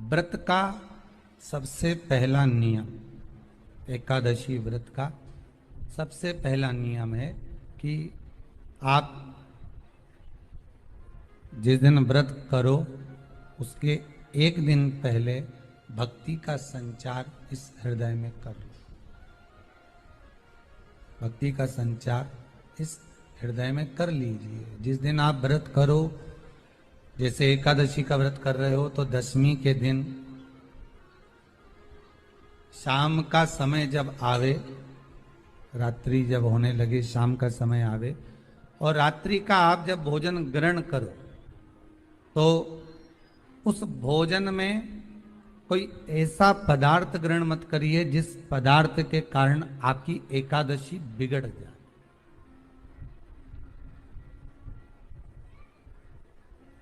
व्रत का सबसे पहला नियम, एकादशी व्रत का सबसे पहला नियम है कि आप जिस दिन व्रत करो उसके एक दिन पहले भक्ति का संचार इस हृदय में कर लो। भक्ति का संचार इस हृदय में कर लीजिए। जिस दिन आप व्रत करो, जैसे एकादशी का व्रत कर रहे हो तो दशमी के दिन शाम का समय जब आवे, रात्रि जब होने लगे, शाम का समय आवे और रात्रि का आप जब भोजन ग्रहण करो तो उस भोजन में कोई ऐसा पदार्थ ग्रहण मत करिए जिस पदार्थ के कारण आपकी एकादशी बिगड़ जाए।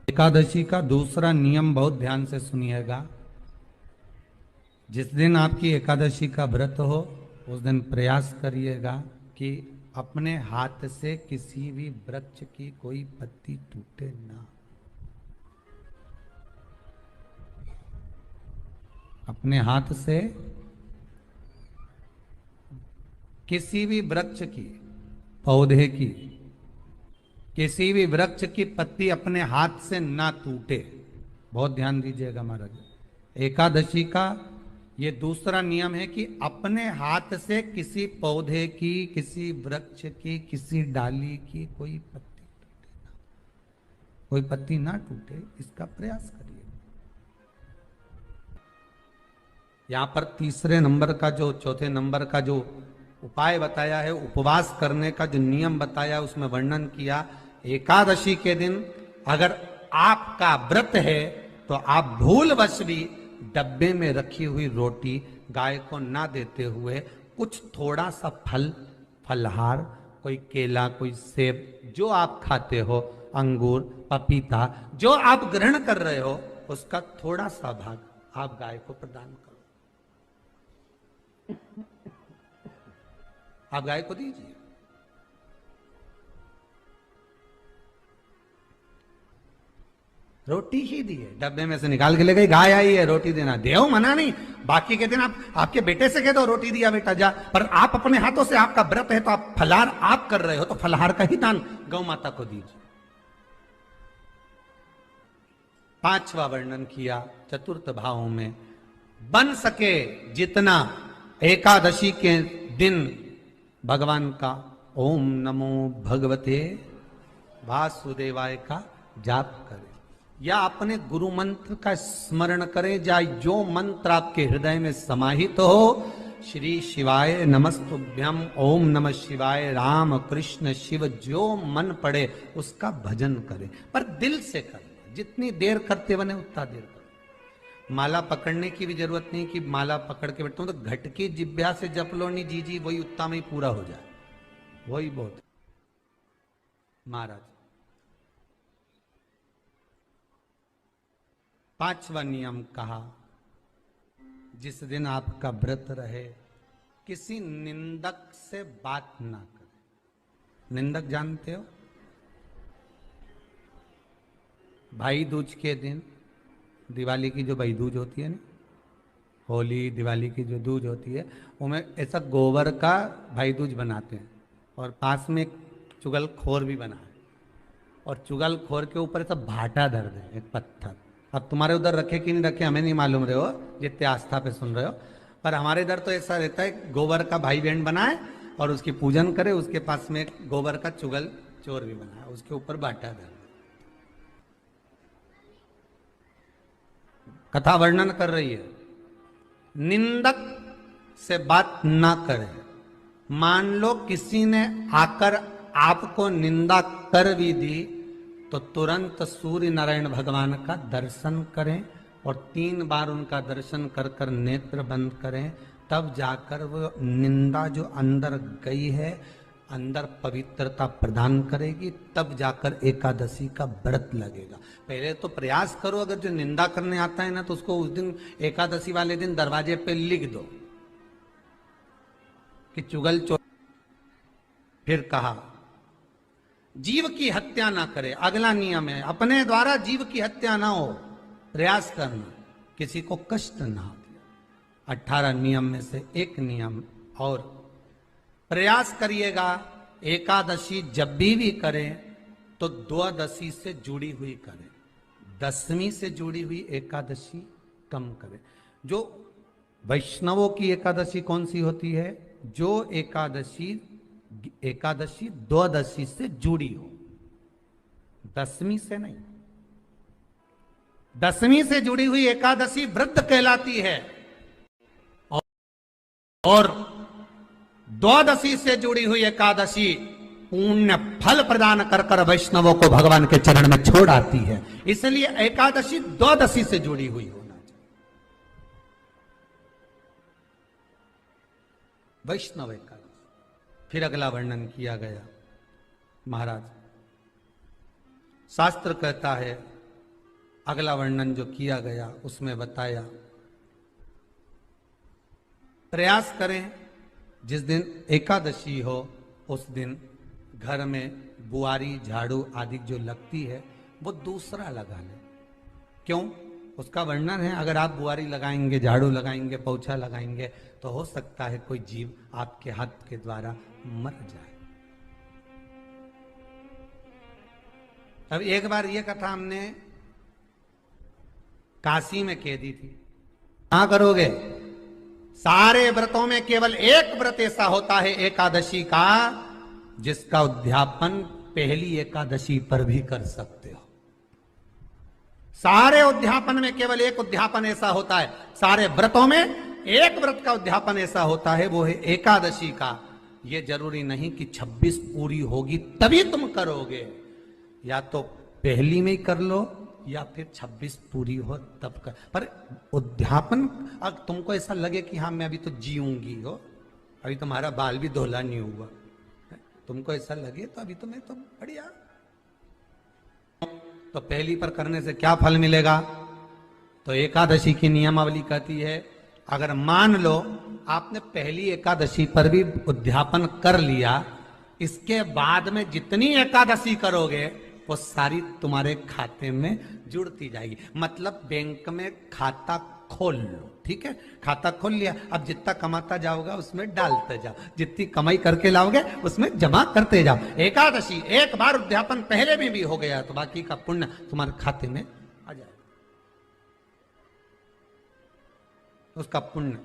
एकादशी का दूसरा नियम बहुत ध्यान से सुनिएगा। जिस दिन आपकी एकादशी का व्रत हो उस दिन प्रयास करिएगा कि अपने हाथ से किसी भी वृक्ष की कोई पत्ती टूटे ना। अपने हाथ से किसी भी वृक्ष की, पौधे की, किसी भी वृक्ष की पत्ती अपने हाथ से ना टूटे। बहुत ध्यान दीजिएगा महाराज। एकादशी का ये दूसरा नियम है कि अपने हाथ से किसी पौधे की, किसी वृक्ष की, किसी डाली की कोई पत्ती टूटे ना, कोई पत्ती ना टूटे, इसका प्रयास करिए। यहां पर तीसरे नंबर का जो, चौथे नंबर का जो उपाय बताया है, उपवास करने का जो नियम बताया, उसमें वर्णन किया एकादशी के दिन अगर आपका व्रत है तो आप भूलवश भी डब्बे में रखी हुई रोटी गाय को ना देते हुए कुछ थोड़ा सा फल, फलहार, कोई केला, कोई सेब, जो आप खाते हो, अंगूर, पपीता, जो आप ग्रहण कर रहे हो उसका थोड़ा सा भाग आप गाय को प्रदान करो। आप गाय को दीजिए। रोटी ही दी है, डब्बे में से निकाल के ले गई, गाय आई है, रोटी देना, देव मना नहीं। बाकी के दिन आप आपके बेटे से कह दो रोटी दिया बेटा जा, पर आप अपने हाथों से, आपका व्रत है तो आप फलाहार आप कर रहे हो तो फलाहार का ही दान गौ माता को दीजिए। पांचवा वर्णन किया चतुर्थ भाव में, बन सके जितना एकादशी के दिन भगवान का ओम नमो भगवते वासुदेवाय का जाप करें या अपने गुरु मंत्र का स्मरण करें, या जो मंत्र आपके हृदय में समाहित हो, श्री शिवाय नमस्तुभ्यम, ओम नमः शिवाय, राम कृष्ण शिव, जो मन पड़े उसका भजन करें, पर दिल से करें। जितनी देर करते बने उतना देर करें। माला पकड़ने की भी जरूरत नहीं कि माला पकड़ के बैठता हूं तो घटकी जिब्या से जप लो नहीं जी, वही उतना में ही पूरा हो जाए, वही बहुत। महाराज पांचवा नियम कहा, जिस दिन आपका व्रत रहे किसी निंदक से बात ना करें। निंदक जानते हो? भाई दूज के दिन, दिवाली की जो भाई दूज होती है ना, होली दिवाली की जो दूज होती है, उनमें ऐसा गोबर का भाई दूज बनाते हैं और पास में एक चुगलखोर भी बना है और चुगलखोर के ऊपर ऐसा भाटा धर दे, एक पत्थर। अब तुम्हारे उधर रखे कि नहीं रखे हमें नहीं मालूम रहे हो, जितने आस्था पे सुन रहे हो, पर हमारे इधर तो ऐसा रहता है, गोबर का भाई बहन बनाए और उसकी पूजन करे, उसके पास में एक गोबर का चुगल चोर भी बनाए, उसके ऊपर बाटा धर। कथा वर्णन कर रही है, निंदक से बात ना करें। मान लो किसी ने आकर आपको निंदा कर भी दी तो तुरंत सूर्य नारायण भगवान का दर्शन करें और 3 बार उनका दर्शन कर कर नेत्र बंद करें, तब जाकर वो निंदा जो अंदर गई है अंदर पवित्रता प्रदान करेगी, तब जाकर एकादशी का व्रत लगेगा। पहले तो प्रयास करो, अगर जो निंदा करने आता है ना तो उसको उस दिन एकादशी वाले दिन दरवाजे पे लिख दो कि चुगल चोर। फिर कहा जीव की हत्या ना करे। अगला नियम है, अपने द्वारा जीव की हत्या ना हो, प्रयास करना किसी को कष्ट ना दिया। 18 नियम में से एक नियम और, प्रयास करिएगा एकादशी जब भी करें तो द्वादशी से जुड़ी हुई करें, दसवीं से जुड़ी हुई एकादशी कम करें। जो वैष्णवों की एकादशी कौन सी होती है? जो एकादशी द्वादशी से जुड़ी हो, दसवीं से नहीं। दसवीं से जुड़ी हुई एकादशी व्रत कहलाती है और द्वादशी से जुड़ी हुई एकादशी पुण्य फल प्रदान कर कर वैष्णवों को भगवान के चरण में छोड़ आती है। इसलिए एकादशी द्वादशी से जुड़ी हुई होना चाहिए। वैष्णव एकादशी। फिर अगला वर्णन किया गया। महाराज शास्त्र कहता है, अगला वर्णन जो किया गया उसमें बताया, प्रयास करें जिस दिन एकादशी हो उस दिन घर में बुआरी झाड़ू आदि जो लगती है वो दूसरा लगा ले। क्यों? उसका वर्णन है, अगर आप बुआरी लगाएंगे, झाड़ू लगाएंगे, पोछा लगाएंगे तो हो सकता है कोई जीव आपके हाथ के द्वारा मर जाए। अब एक बार ये कथा हमने काशी में कह दी थी। क्या करोगे? सारे व्रतों में केवल एक व्रत ऐसा होता है एकादशी का जिसका उद्यापन पहली एकादशी पर भी कर सकते हो। सारे उद्यापन में केवल एक उद्यापन ऐसा होता है, सारे व्रतों में एक व्रत का उद्यापन ऐसा होता है, वो है एकादशी का। ये जरूरी नहीं कि 26 पूरी होगी तभी तुम करोगे, या तो पहली में ही कर लो या फिर 26 पूरी हो तब कर। पर उद्यापन, अगर तुमको ऐसा लगे कि हाँ मैं अभी तो जीऊंगी हो, अभी तुम्हारा बाल भी धोला नहीं हुआ, तुमको ऐसा लगे तो अभी तो मैं तो बढ़िया, तो पहली पर करने से क्या फल मिलेगा? तो एकादशी की नियमावली कहती है, अगर मान लो आपने पहली एकादशी पर भी उद्यापन कर लिया, इसके बाद में जितनी एकादशी करोगे वो सारी तुम्हारे खाते में जुड़ती जाएगी। मतलब बैंक में खाता खोल लो, ठीक है? खाता खोल लिया, अब जितना कमाता जाओगा उसमें डालते जाओ, जितनी कमाई करके लाओगे उसमें जमा करते जाओ। एकादशी एक बार उद्यापन पहले में भी हो गया तो बाकी का पुण्य तुम्हारे खाते में आ जाएगा, उसका पुण्य।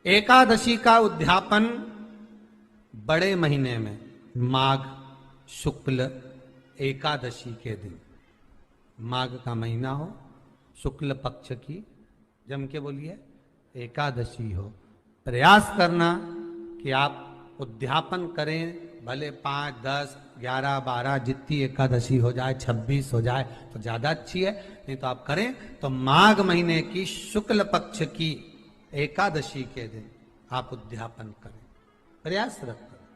एकादशी का उद्यापन बड़े महीने में माघ शुक्ल एकादशी के दिन, माघ का महीना हो, शुक्ल पक्ष की, जम के बोलिए, एकादशी हो, प्रयास करना कि आप उद्यापन करें, भले 5, 10, 11, 12 जितनी एकादशी हो जाए, 26 हो जाए तो ज्यादा अच्छी है, नहीं तो आप करें तो माघ महीने की शुक्ल पक्ष की एकादशी के दिन आप उद्यापन करें। प्रयासरत करें,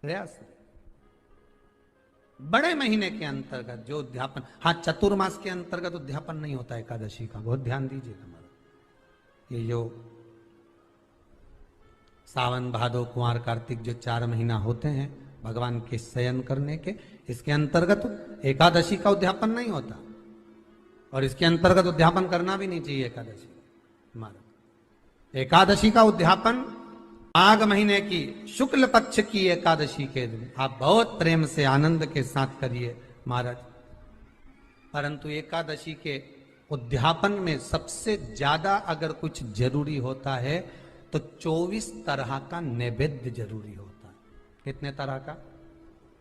प्रयास। बड़े महीने के अंतर्गत जो उद्यापन, हाँ चतुर्मास के अंतर्गत उद्यापन नहीं होता एकादशी का, बहुत ध्यान दीजिए हमारा। ये जो सावन भादो कुंवर कार्तिक जो 4 महीना होते हैं भगवान के शयन करने के, इसके अंतर्गत एकादशी का उद्यापन नहीं होता, और इसके अंतर्गत उद्यापन करना भी नहीं चाहिए एकादशी हमारा। एकादशी का उद्यापन माघ महीने की शुक्ल पक्ष की एकादशी के दिन आप बहुत प्रेम से आनंद के साथ करिए महाराज। परंतु एकादशी के उद्यापन में सबसे ज्यादा अगर कुछ जरूरी होता है तो 24 तरह का नैवेद्य जरूरी होता है। कितने तरह का?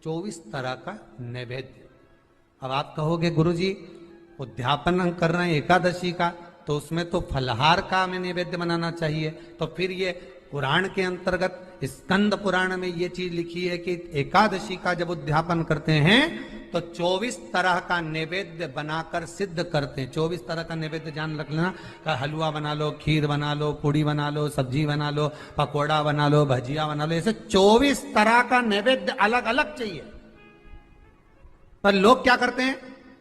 24 तरह का नैवेद्य। अब आप कहोगे गुरुजी उद्यापन हम कर रहे हैं एकादशी का, तो उसमें तो फलहार का हमें नैवेद्य बनाना चाहिए। तो फिर ये पुराण के अंतर्गत स्कंद पुराण में ये चीज लिखी है कि एकादशी का जब उद्यापन करते हैं तो 24 तरह का नैवेद्य बनाकर सिद्ध करते हैं। 24 तरह का नैवेद्य जान रख लेना, का हलवा बना लो, खीर बना लो, पूड़ी बना लो, सब्जी बना लो, पकौड़ा बना लो, भजिया बना लो, ऐसे 24 तरह का नैवेद्य अलग अलग चाहिए। पर लोग क्या करते हैं,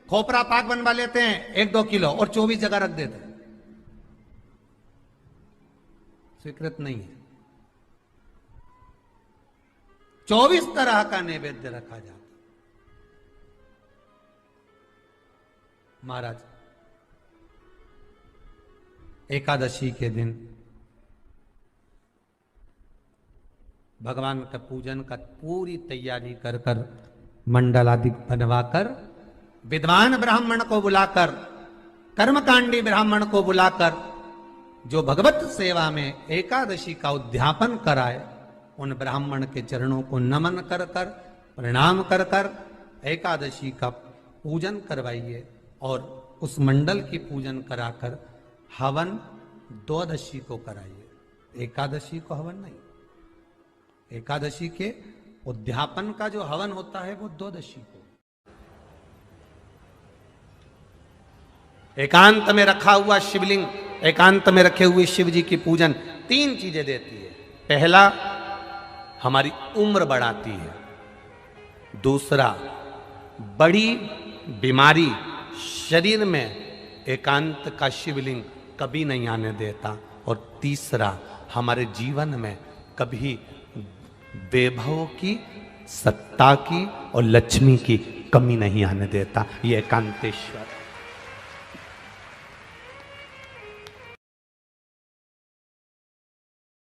खोपरा पाक बनवा लेते हैं 1-2 किलो और 24 जगह रख देते हैं। स्वीकृत नहीं है। 24 तरह का नैवेद्य रखा जाता। महाराज एकादशी के दिन भगवान का पूजन का पूरी तैयारी कर कर मंडल आदि बनवाकर विद्वान ब्राह्मण को बुलाकर कर्मकांडी ब्राह्मण को बुलाकर जो भगवत सेवा में एकादशी का उद्यापन कराए उन ब्राह्मण के चरणों को नमन कर कर प्रणाम कर कर एकादशी का पूजन करवाइए और उस मंडल की पूजन कराकर हवन द्वादशी को कराइए। एकादशी को हवन नहीं, एकादशी के उद्यापन का जो हवन होता है वो द्वादशी को। एकांत में रखा हुआ शिवलिंग, एकांत में रखे हुए शिव जी की पूजन 3 चीजें देती है। पहला, हमारी उम्र बढ़ाती है। दूसरा, बड़ी बीमारी शरीर में एकांत का शिवलिंग कभी नहीं आने देता। और तीसरा, हमारे जीवन में कभी वैभव की, सत्ता की और लक्ष्मी की कमी नहीं आने देता। ये एकांतेश्वर